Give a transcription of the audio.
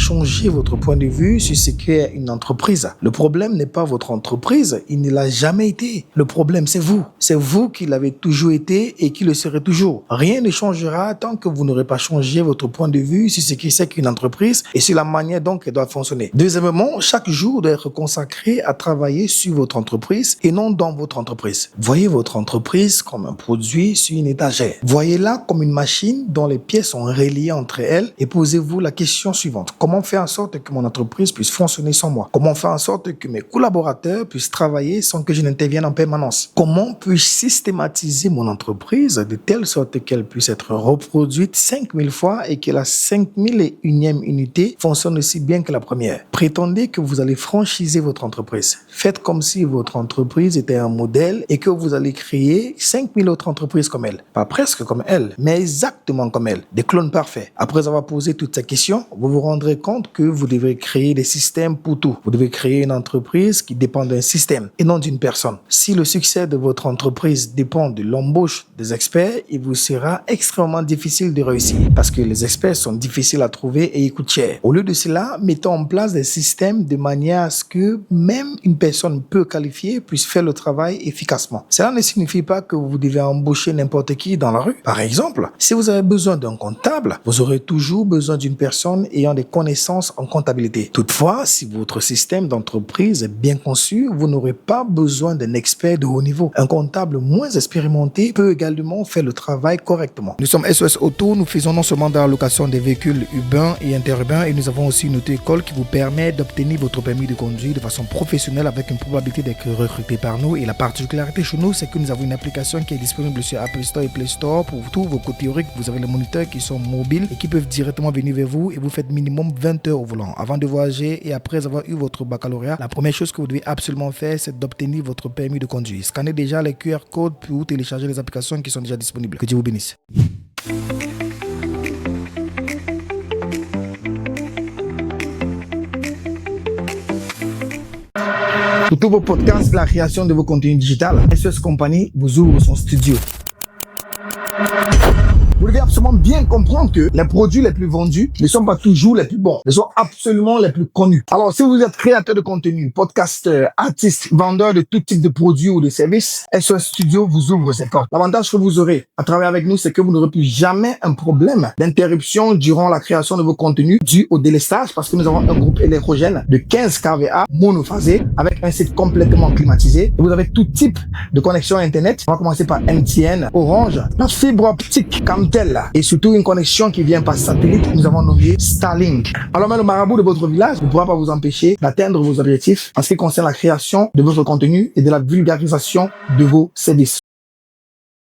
changer votre point de vue sur ce qu'est une entreprise. Le problème n'est pas votre entreprise, il ne l'a jamais été. Le problème, c'est vous. C'est vous qui l'avez toujours été et qui le serez toujours. Rien ne changera tant que vous n'aurez pas changé votre point de vue sur ce que c'est qu'une entreprise et sur la manière dont elle doit fonctionner. Deuxièmement, chaque jour doit être consacré à travailler sur votre entreprise et non dans votre entreprise. Voyez votre entreprise comme un produit sur une étagère. Voyez-la comme une machine dont les pièces sont reliées entre elles et posez-vous la question suivante. Comment faire en sorte que mon entreprise puisse fonctionner sans moi? Comment faire en sorte que mes collaborateurs puissent travailler sans que je n'intervienne en permanence? Comment puis-je systématiser mon entreprise de telle sorte qu'elle puisse être reproduite 5000 fois et que la 5001e unité fonctionne aussi bien que la première? Prétendez que vous allez franchiser votre entreprise. Faites comme si votre entreprise était un modèle et que vous allez créer 5000 autres entreprises comme elle. Pas presque comme elle, mais exactement comme elle. Des clones parfaits. Après avoir posé toutes ces questions, vous vous rendrez compte que vous devez créer des systèmes pour tout. Vous devez créer une entreprise qui dépend d'un système et non d'une personne. Si le succès de votre entreprise dépend de l'embauche des experts, il vous sera extrêmement difficile de réussir parce que les experts sont difficiles à trouver et ils coûtent cher. Au lieu de cela, mettons en place des systèmes de manière à ce que même une personne peu qualifiée puisse faire le travail efficacement. Cela ne signifie pas que vous devez embaucher n'importe qui dans la rue. Par exemple, si vous avez besoin d'un comptable, vous aurez toujours besoin d'une personne ayant des connaissances en comptabilité. Toutefois, si votre système d'entreprise est bien conçu, vous n'aurez pas besoin d'un expert de haut niveau. Un comptable moins expérimenté peut également faire le travail correctement. Nous sommes SOS Auto, nous faisons non seulement de la location des véhicules urbains et interurbains et nous avons aussi une auto-école qui vous permet d'obtenir votre permis de conduire de façon professionnelle avec une probabilité d'être recruté par nous. Et la particularité chez nous, c'est que nous avons une application qui est disponible sur Apple Store et Play Store pour tous vos cours théoriques. Vous avez les moniteurs qui sont mobiles et qui peuvent directement venir vers vous et vous faites minimum 20 heures au volant. Avant de voyager et après avoir eu votre baccalauréat, la première chose que vous devez absolument faire, c'est d'obtenir votre permis de conduire. Scannez déjà les QR codes pour télécharger les applications qui sont déjà disponibles. Que Dieu vous bénisse. Pour tous vos podcasts, la création de vos contenus digitales, SOS Company vous ouvre son studio. Vous devez absolument bien comprendre que les produits les plus vendus ne sont pas toujours les plus bons, mais sont absolument les plus connus. Alors, si vous êtes créateur de contenu, podcasteur, artiste, vendeur de tout type de produits ou de services, SOS Studio vous ouvre ses portes. L'avantage que vous aurez à travailler avec nous, c'est que vous n'aurez plus jamais un problème d'interruption durant la création de vos contenus dû au délestage parce que nous avons un groupe électrogène de 15 kVA monophasé avec un site complètement climatisé. Et vous avez tout type de connexion Internet. On va commencer par MTN, Orange, la fibre optique, et surtout une connexion qui vient par satellite, nous avons nommé Starlink. Alors même le marabout de votre village ne pourra pas vous empêcher d'atteindre vos objectifs en ce qui concerne la création de votre contenu et de la vulgarisation de vos services.